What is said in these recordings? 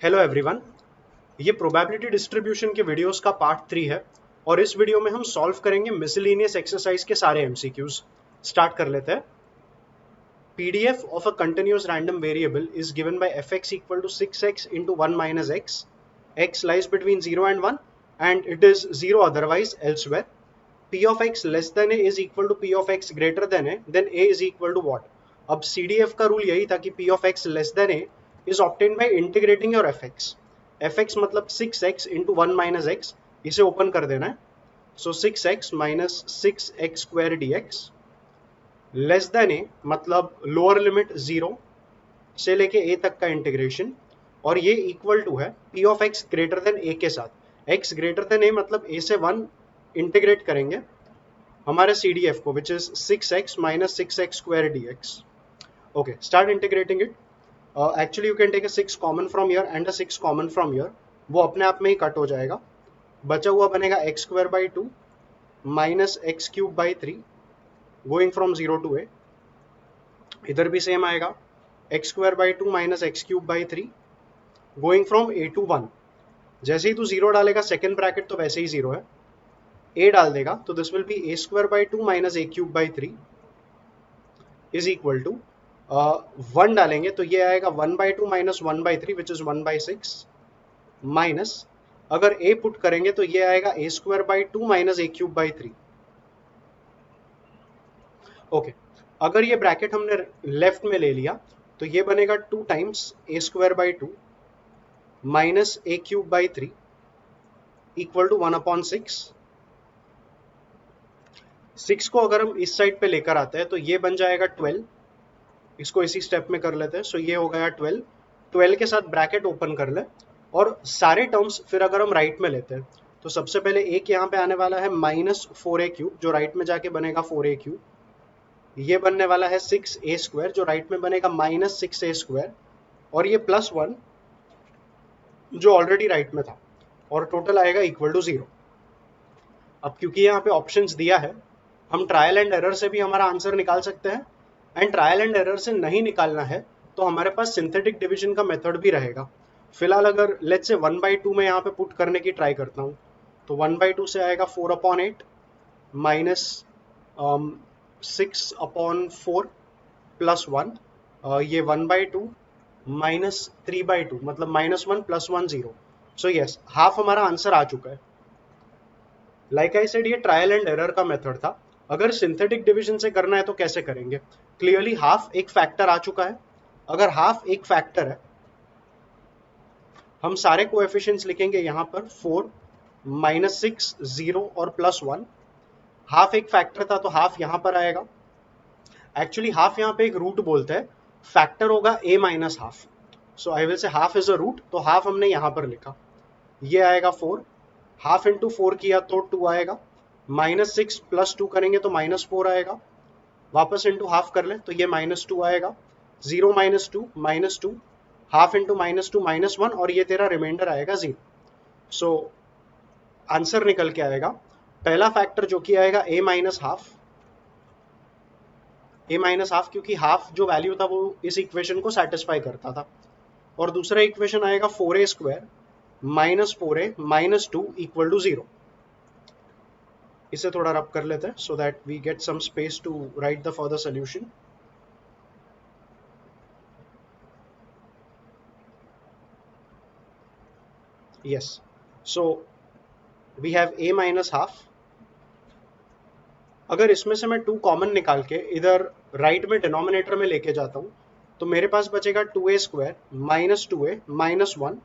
Hello everyone. ये probability distribution के videos का पार्ट 3 है और इस वीडियो में हम सॉल्व करेंगे मिसलेनियस एक्सरसाइज के सारे एमसीक्यूज। स्टार्ट कर लेते हैं। PDF of a continuous random variable is given by fx equal to 6x into 1 minus x. x lies between 0 and 1 and it is 0 otherwise elsewhere. p of x less than a is equal to p of x greater than a, then a is equal to what? अब CDF का rule यही था कि p of x less than a is obtained by integrating your fx. fx मतलब 6x into 1 minus x, इसे open कर देना है. So 6x minus 6x square dx less than a मतलब लोअर लिमिट 0 से लेके a तक का इंटीग्रेशन, और ये इक्वल टू है p of x greater than a के साथ. x ग्रेटर देन a मतलब a से 1 इंटीग्रेट करेंगे हमारे CDF को, which is 6x minus 6x square dx. Okay, start integrating it. Actually you can take a 6 common from here and a 6 common from here. वो अपने आप में ही cut हो जाएगा. बचा हुआ बनेगा x square by 2 minus x cube by 3 going from 0 to a. इधर भी सेम आएगा x square by 2 minus x cube by 3 going from a to 1. जैसे ही तू 0 डालेगा सेकेंड ब्रैकेट तो वैसे ही 0 है, a डाल देगा तो this will be a square by 2 minus a cube by 3 is equal to 1 डालेंगे तो ये आएगा 1/2 माइनस 1/3 विच इज 1/6 माइनस, अगर a पुट करेंगे तो ये आएगा a square by 2 minus a cube by 3. Okay, अगर ये ब्रैकेट हमने लेफ्ट में ले लिया तो ये बनेगा 2 times a square by 2 minus a cube by 3 equal to 1/6. 6 को अगर हम इस साइड पे लेकर आते हैं तो ये बन जाएगा 12. इसको इसी स्टेप में कर लेते हैं. सो ये हो गया 12. 12 के साथ ब्रैकेट ओपन कर ले और सारे टर्म्स फिर अगर हम राइट में लेते हैं तो सबसे पहले एक यहाँ पे आने वाला है माइनस 4a क्यूब जो राइट में जाके बनेगा 4a क्यूब. ये बनने वाला है 6a स्क्वायर जो राइट में बनेगा माइनस 6a स्क्वायर, और ये प्लस 1 जो ऑलरेडी राइट में था, और टोटल आएगा इक्वल टू 0. अब क्योंकि यहाँ पे ऑप्शंस दिया है हम ट्रायल एंड एरर से भी हमारा आंसर निकाल सकते हैं, एंड ट्रायल एंड एरर से नहीं निकालना है तो हमारे पास सिंथेटिक डिवीजन का मेथड भी रहेगा. फिलहाल अगर लेट्स से 1/2 में यहाँ पे पुट करने की ट्राई करता हूँ तो 1/2 से आएगा 4/8 माइनस 6/4 प्लस 1, ये 1/2 माइनस 3/2 मतलब -1 + 1 0. सो यस, हाफ हमारा आंसर आ चुका है. लाइक आई सेड, ये ट्रायल एंड एरर का मेथड था. अगर सिंथेटिक डिवीजन से करना है तो कैसे करेंगे? क्लियरली हाफ एक फैक्टर आ चुका है. अगर हाफ एक फैक्टर है हम सारे कोएफिशिएंट्स लिखेंगे यहाँ पर 4 -6 0 और +1. हाफ एक फैक्टर था तो हाफ यहाँ पर आएगा. एक्चुअली हाफ यहाँ पे एक रूट बोलते हैं, फैक्टर होगा a minus half. So I will say half is a root, तो हाफ हमने यहाँ पर लिखा. ये आएगा 4, हाफ इंटू 4 किया तो 2 आएगा, -6 + 2 करेंगे तो -4 आएगा, वापस इंटू हाफ कर ले तो ये -2 आएगा. 0 - 2 हाफ इंटू -2 -1, और ये तेरा रिमाइंडर आएगा 0. सो आंसर निकल के आएगा पहला फैक्टर जो कि आएगा a माइनस हाफ, क्योंकि हाफ जो वैल्यू था वो इस इक्वेशन को सेटिस्फाई करता था. और दूसरा इक्वेशन आएगा 4a square minus 4a minus 2 equal to 0. इसे थोड़ा रब कर लेते हैं so that we get some space to write the further solution. Yes, so we have a minus half. अगर इसमें से मैं 2 कॉमन निकाल के इधर राइट में डिनोमिनेटर में लेके जाता हूँ तो मेरे पास बचेगा 2a square minus 2a minus 1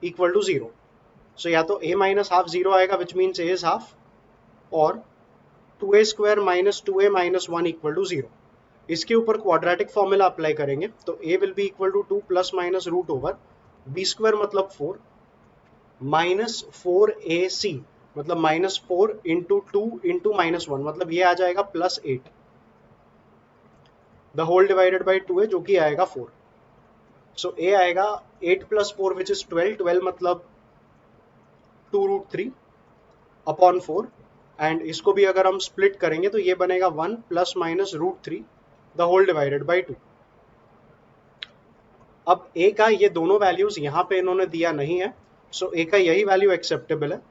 equal to 0. So या तो a माइनस हाफ 0 आएगा which means a is half, और 2a square minus 2a minus 1 equal to 0. इसके ऊपर क्वाड्रेटिक फॉर्मूला अप्लाई करेंगे तो a will be equal to 2 plus minus root over b square मतलब 4 minus 4ac मतलब -4 into 2 into -1 मतलब ये आ जाएगा +8. द होल डिवाइडेड बाई 2 है जो कि आएगा 4. सो a आएगा 8 + 4 विच इज 12 मतलब 2√3 अपॉन 4, एंड इसको भी अगर हम स्प्लिट करेंगे तो ये बनेगा 1 ± √3 द होल डिवाइडेड बाई 2. अब ए का ये दोनों वैल्यूज यहाँ पे इन्होंने दिया नहीं है, सो ए का यही वैल्यू एक्सेप्टेबल है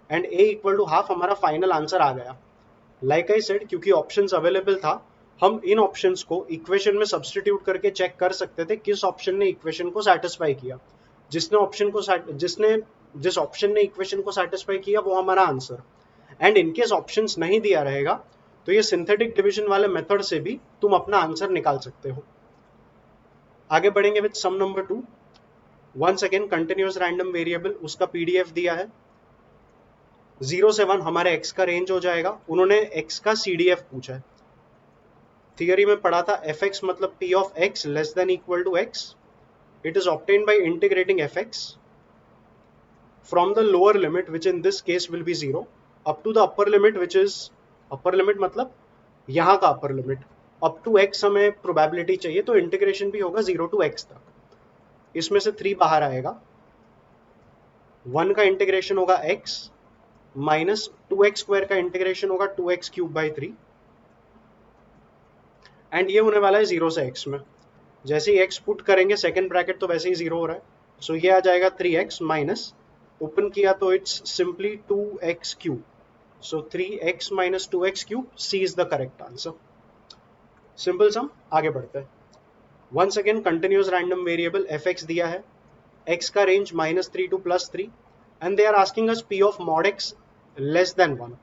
and a equal to half हमारा फाइनल आंसर आ गया। लाइक आई सेड, क्योंकि ऑप्शंस अवेलेबल था, हम इन ऑप्शंस को इक्वेशन में सब्स्टिट्यूट करके चेक कर सकते थे किस ऑप्शन ने इक्वेशन को सेटिस्फाई किया। जिस ऑप्शन ने इक्वेशन को सेटिस्फाई किया वो हमारा आंसर। एंड इनकेस ऑप्शंस नहीं दिया रहेगा तो ये सिंथेटिक डिवीजन वाले मेथड से भी तुम अपना आंसर निकाल सकते हो। आगे बढ़ेंगे with some number 2। Once again continuous random variable, उसका पीडीएफ दिया है। 0 से 1 हमारे x का रेंज हो जाएगा। उन्होंने x का CDF पूछा है। थियरी में पढ़ा था fx मतलब p of x less than equal to x। It is obtained by integrating fx from the lower limit which in this case will be 0 up to the upper limit which is upper limit मतलब यहाँ का upper limit up to x हमें probability चाहिए, तो integration भी होगा 0 to x तक। इसमें से 3 बाहर आएगा, 1 का इंटीग्रेशन होगा x माइनस 2x स्क्वायर का इंटीग्रेशन होगा 2x क्यूब बाई 3 एंड ये होने वाला है 0 से x में। जैसे ही x पुट करेंगे सेकेंड ब्रैकेट तो वैसे ही 0 हो रहा है, सो ये आ जाएगा 3x माइनस, ओपन किया तो it's simply 2x cube, so 3x minus 2x cube, c is the correct answer. Simple sum, आगे बढ़ते हैं। Once again continuous random variable fx दिया है, x का range -3 to +3 and they are asking us p of mod x less than 1।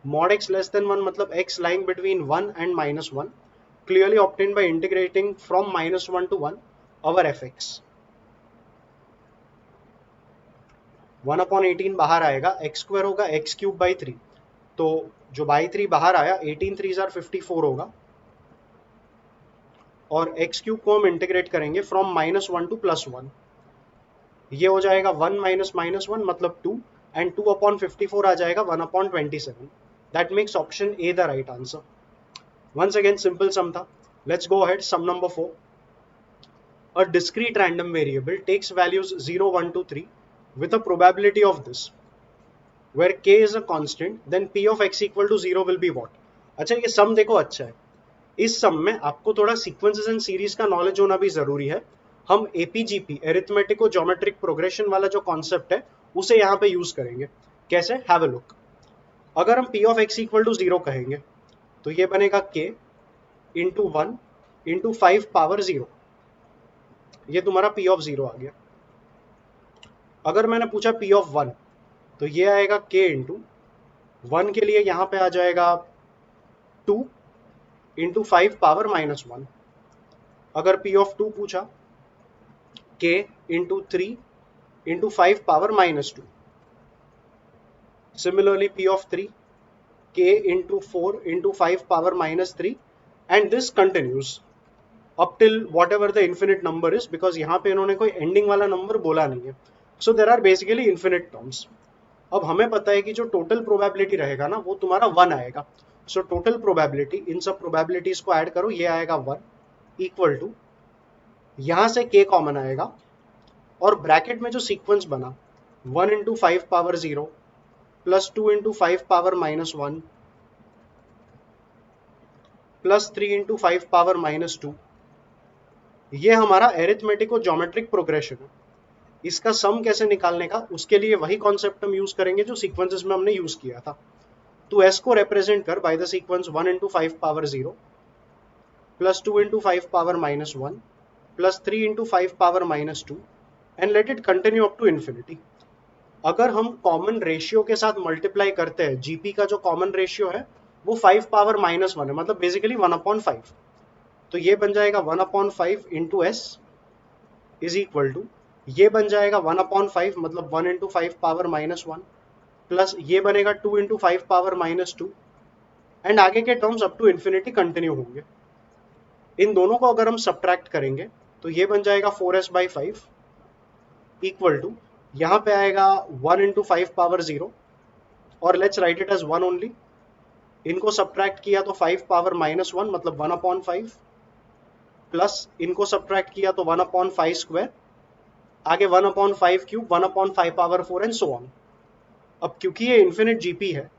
mod x less than 1 मतलब x lying between 1 and -1, clearly obtained by integrating from -1 to 1 our fx। 1/18 बाहर आएगा, x square होगा x cube by 3, तो जो by 3 बाहर आया 18 3s are 54 होगा, और x क्यूब को हम इंटीग्रेट करेंगे फ्रॉम -1 to +1। ये हो जाएगा 1 माइनस -1 मतलब 2 एंड 2/54 आ जाएगा 1/27। That makes option A the right answer. Once again simple sum था। Let's go ahead, sum number 4। A discrete random variable takes values 0 1 2 3 with a probability of this where k is a constant, then p of x equal to 0 will be what। अच्छा, ये सम देखो अच्छा है। इस सम में आपको थोड़ा सीक्वेंसेस एंड सीरीज का नॉलेज होना भी जरूरी है। हम एपीजीपी एरिथमेटिको ज्योमेट्रिक प्रोग्रेशन वाला जो कॉन्सेप्ट है उसे यहाँ पे यूज करेंगे। कैसे, हैव अ लुक। अगर हम p of x equal to 0 कहेंगे तो ये बनेगा k इंटू 1 इंटू 5 पावर 0, ये तुम्हारा p of 0 आ गया। अगर मैंने पूछा p of 1 तो ये आएगा k इंटू 1 के लिए यहाँ पे आ जाएगा 2 इंटू 5 पावर -1। अगर p of 2 पूछा k into 3 into 5 power -2। Similarly p of 3 k into 4 into 5 power -3 and this continues up till whatever the infinite number is, because यहाँ पे इन्होंने कोई ending वाला नंबर बोला नहीं है। So there are basically infinite terms। अब हमें पता है कि जो टोटल प्रोबेबिलिटी रहेगा ना वो तुम्हारा 1 आएगा। सो टोटल प्रोबेबिलिटी, इन सब प्रोबेबिलिटीज को ऐड करो, ये आएगा 1 इक्वल टू, यहाँ से k कॉमन आएगा और ब्रैकेट में जो सीक्वेंस बना 1 into 5 power 0 plus 2 into 5 power -1 plus 3 into 5 power -2, ये हमारा एरिथमेटिको ज्योमेट्रिक प्रोग्रेशन है। इसका सम कैसे निकालने का, उसके लिए वही कॉन्सेप्ट हम यूज करेंगे जो सीक्वेंसेस में हमने यूज किया था। तो s को रिप्रेजेंट कर by the sequence 1 into 5 power 0 plus 2 into 5 power -1 plus 3 into 5 power -2 and let it continue up to infinity. अगर हम कॉमन रेशियो के साथ मल्टीप्लाई करते हैं, जीपी का जो कॉमन रेशियो है वो 5 पावर -1 है, मतलब बेसिकली 1/5। तो ये बन जाएगा 1/5 into s is equal to, ये बन जाएगा 1/5 मतलब 1 इंटू 5 पावर -1 प्लस ये बनेगा 2 इंटू 5 पावर -2 एंड आगे के terms up to infinity continue होंगे। इन दोनों को अगर हम सब्ट्रैक्ट करेंगे तो ये बन जाएगा 4s/5 इक्वल टू, यहाँ पे आएगा 1 इंटू 5 पावर 0 और let's write it as 1 only. इनको सब्ट्रैक्ट किया तो 5 पावर -1 मतलब 1/5 प्लस इनको सब्ट्रैक्ट किया तो 1/5 स्क्वायर, आगे 1/5 cube, 1/5 power 4 and so on. अब क्योंकि ये इन्फिनिट जीपी है,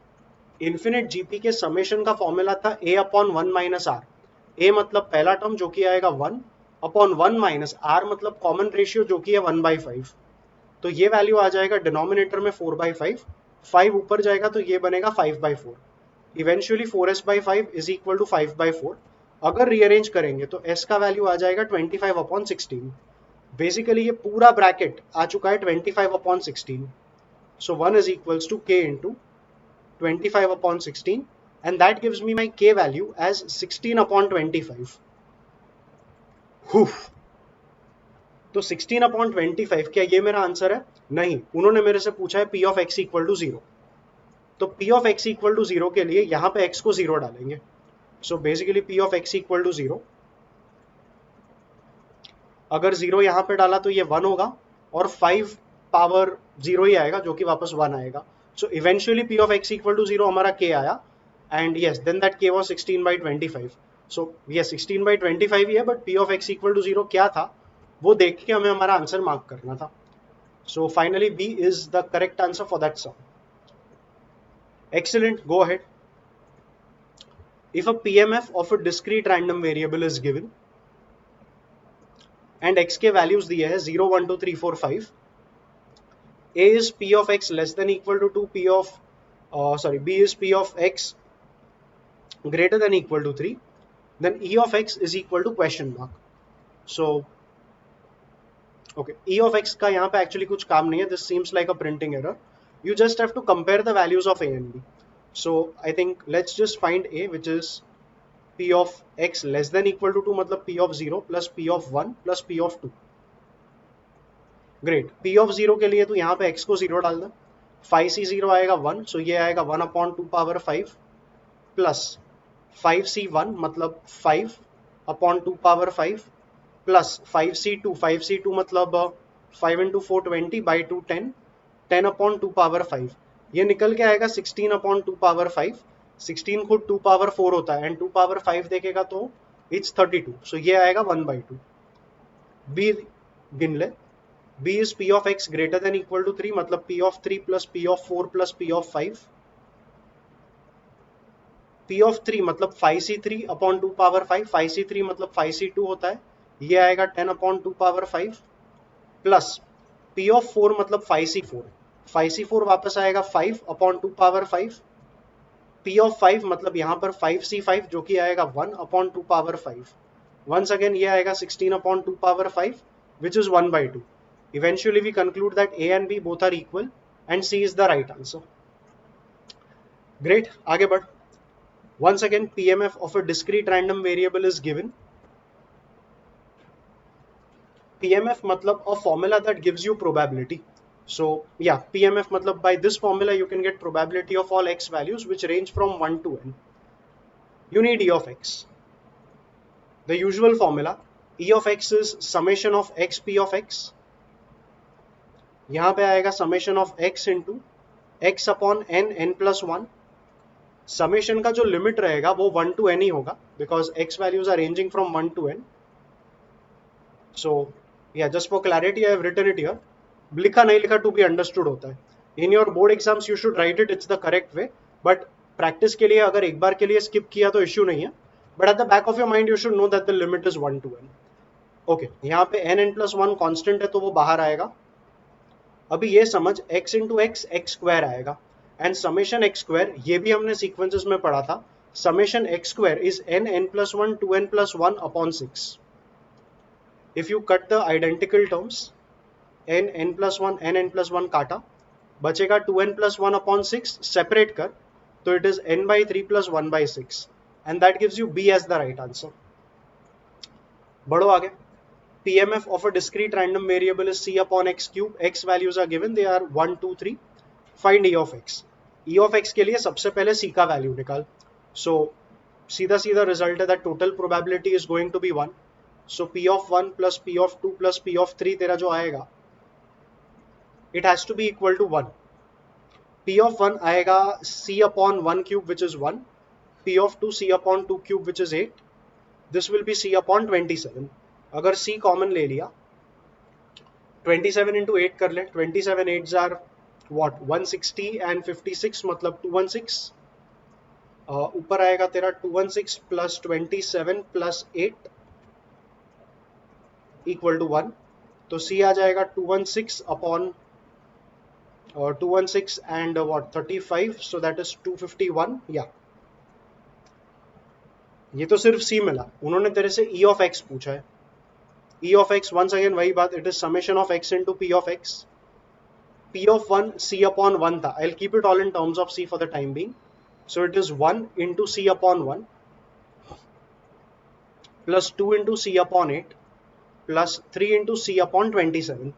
इन्फिनिट जीपी के समेशन का फॉर्मूला था a/1 - r। a मतलब पहला टर्म जो कि आएगा 1 अपॉन 1 माइनस आर मतलब कॉमन रेशियो जो कि है 1/5, तो ये वैल्यू आ जाएगा डिनोमिनेटर में 4/5, 5 ऊपर जाएगा तो ये बनेगा 5/4। Eventually 4s/5 is equal to 5/4। अगर रीअरेंज करेंगे तो s का वैल्यू आ जाएगा 25/16। बेसिकली ये पूरा ब्रैकेट आ चुका है 25/16। So 1 is equals to k into 25/16 and that gives me my k value as 16/25। तो 16/25 क्या ये मेरा आंसर है? नहीं, उन्होंने मेरे से पूछा है p of x equal to 0। तो p of x equal to 0 के लिए यहां पे x को 0 डालेंगे। So basically p of x equal to 0, अगर 0 यहां पे डाला तो ये 1 होगा और 5 पावर 0 ही आएगा जो कि वापस 1 आएगा। So eventually p of x equal to 0 हमारा k आया and yes then that k was 16/25। सो ये 16/25 ही है but p of x equal to 0 क्या था वो देख के हमें हमारा आंसर मार्क करना था। So finally b is the correct answer for that sum. Excellent, go ahead. If a PMF of a discrete random variable is given and x के values दिए हैं 0, 1, 2, 3, 4, 5, a is p of x less than equal to 2 p of b is p of x greater than equal to 3, then e of x is equal to question mark. So okay, e of x का यहाँ पे actually कुछ काम नहीं है, this seems like a printing error. You just have to compare the values of a and b. So I think let's just find a which is p of x less than equal to 2 मतलब p of 0 plus p of 1 plus p of 2। Great, p of 0 के लिए तो यहाँ पे x को 0 डाल दो, 5c0 आएगा 1, सो ये आएगा 1/2 प्लस 5c1 मतलब 5/2 प्लस 5c2 मतलब 5 into 4 20 by 2 10, 10/2 ये निकल के आएगा 16/2। 16 खुद 2/4 होता है एंड 2/5 देखेगा तो इट्स 32, सो ये आएगा 1/2। b गिन ले, b is p of x greater than equal to 3 मतलब p of 3 plus p of 4 plus p of 5। p of 3 मतलब 5c3/2 5c3 मतलब 5c2 होता है, ये आएगा 10/2 प्लस p of 4 मतलब 5c4 वापस आएगा 5/2 p of 5 मतलब यहाँ पर 5c5 जो कि आएगा 1/2। वंस अगेन ये आएगा 16/2 which is 1/2। Eventually we conclude that a and b both are equal and c is the right answer. Great, आगे बढ़। Once again PMF of a discrete random variable is given. PMF मतलब a formula that gives you probability. So yeah, PMF मतलब by this formula you can get probability of all x values which range from 1 to n. You need e of x. The usual formula, e of x is summation of x p of x. यहाँ पे आएगा summation of x into x upon n plus 1। Summation का जो limit रहेगा वो 1 to n ही होगा because x values are ranging from 1 to n। So या just for clarity I have written it here, लिखा नहीं लिखा टू बी अंडरस्टूड होता है। In your board exams you should write it, it's the correct way, but practice के लिए अगर एक बार के लिए स्किप किया तो इश्यू नहीं है, but at the back of your mind you should know that the limit is 1 to n। Okay, यहाँ पे n प्लस 1 कॉन्स्टेंट है तो वो बाहर आएगा। अभी ये समझ x into x x square आएगा एंड समेशन एक्स स्क्वायर, ये भी हमने सीक्वेंसेस में पढ़ा था, summation x square is n plus 1 2n plus 1 upon 6। If you cut the identical terms n plus 1 n plus 1 काटा, बचेगा 2n प्लस 1 अपॉन 6, सेपरेट कर तो it is n/3 plus 1/6 and that gives you b as the right answer. बढ़ो आगे। PMF of a discrete random variable is c upon x cube. X values are given, they are 1, 2, 3. Find e of x. E of x के लिए सबसे पहले c का value निकाल। So सीधा सीधा रिजल्ट है that total probability is going to be 1. So p of 1 plus p of 2 plus p of 3 तेरा जो आएगा it has to be equal to 1. p of 1 आएगा c upon 1 cube which is 1. p of 2 c upon 2 cube which is 8. This will be c upon 27. अगर c common ले लिया 27 into 8 कर ले, 27 8s are what 160 and 56 मतलब 216। ऊपर आएगा तेरा 216 प्लस 27 प्लस 8 इक्वल टू 1, तो C आ जाएगा 216 upon 216 and what 35, so that is 251. या ये तो सिर्फ C मिला, उन्होंने तेरे से E ऑफ x पूछा है. E of x, once again वही बात, it is summation of x into P of x. P of 1 C upon 1 था. I'll keep it all in terms of C for the time being. So it is 1 into C upon 1 plus 2 into C upon 8 plus 3 into C upon 27.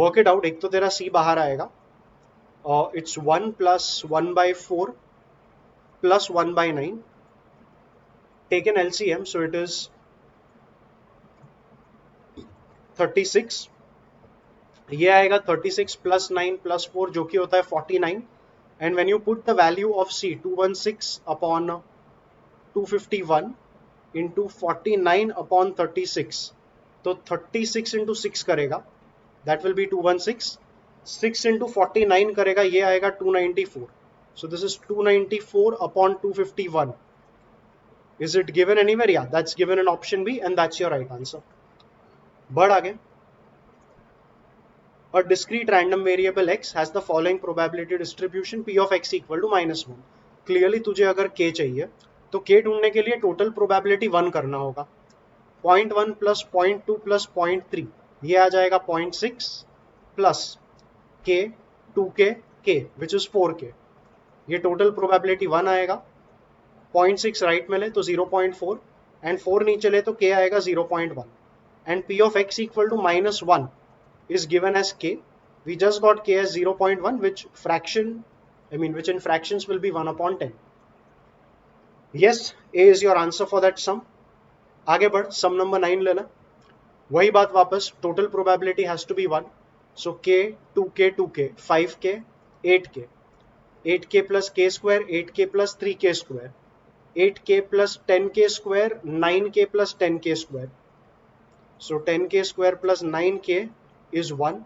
Work it out. एक तो तेरा C बाहर आएगा. It's 1 plus 1 by 4 plus 1 by 9. Take an LCM, so it is 36. ये आएगा 36 plus 9 plus 4 जो कि होता है 49. And when you put the value of C 216 upon 251 into 49 upon 36, तो 36 into 6 करेगा, that will be 216. 6 into 49 करेगा, ये आएगा 294. So this is 294 upon 251. Is it given anywhere? Yeah, that's given in option B and that's your right answer. बढ़ आगे. A discrete random variable x has the following probability distribution p of x equal to -1. Clearly तुझे अगर k चाहिए तो k ढूंढने के लिए total probability 1 करना होगा. 0.1 प्लस 0.2 प्लस 0.3, ये आ जाएगा 0.6 plus k 2k k which is 4k. ये टोटल प्रोबेबिलिटी 1 आएगा. 0.6 राइट में ले तो 0.4 एंड 4 नीचे ले तो k आएगा 0.1 and p of x equal to -1 is given as k. We just got k as 0.1, which in fractions will be 1 upon 10. Yes, A is your answer for that sum. आगे बढ़, sum number 9 लेना. वही बात वापस, total probability has to be 1. So k, 2k, 2k, 5k, 8k. 8k plus k square, 8k plus 3k square. 8k plus 10k square, 9k plus 10k square. So 10k square plus 9k is 1.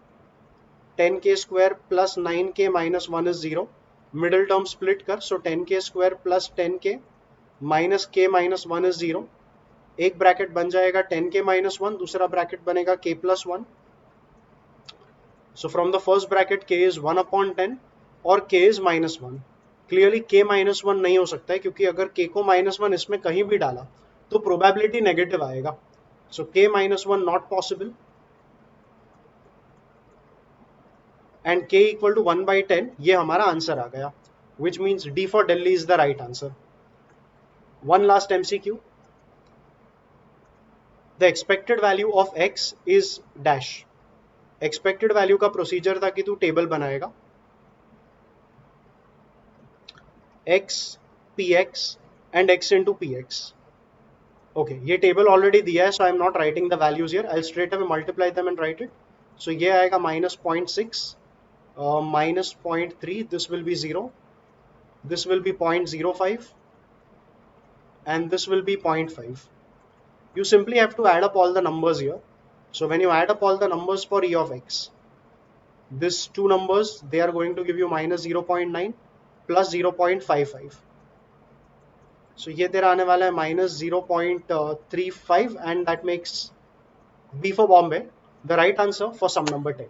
10k square plus 9k minus 1 is 0. Middle term split कर, so 10k square plus 10k minus k minus 1 is 0. एक bracket बन जाएगा 10k minus 1, दूसरा bracket बनेगा k plus 1. So from the first bracket k is 1 upon 10 और k is minus 1. Clearly k minus 1 नहीं हो सकता है क्योंकि अगर k को minus 1 इसमें कहीं भी डाला तो probability नेगेटिव आएगा. So k minus 1 not possible. And k equal to 1 by 10, ये हमारा आंसर आ गया, which means D for Delhi is the right answer. One last MCQ. The expected value of x is dash. Expected value का procedure था कि तू table बनाएगा x, px and x into px. Okay, ये table already दिया है, so I am not writing the values here. I'll straight away multiply them and write it. So ये आएगा -0.6. minus 0.3, this will be 0, this will be 0.05 and this will be 0.5. You simply have to add up all the numbers here. So when you add up all the numbers for E of x, these two numbers, they are going to give you minus 0.9 plus 0.55. So ये तेरा आने वाला है minus 0.35 and that makes B for Bombay the right answer for sum number 10.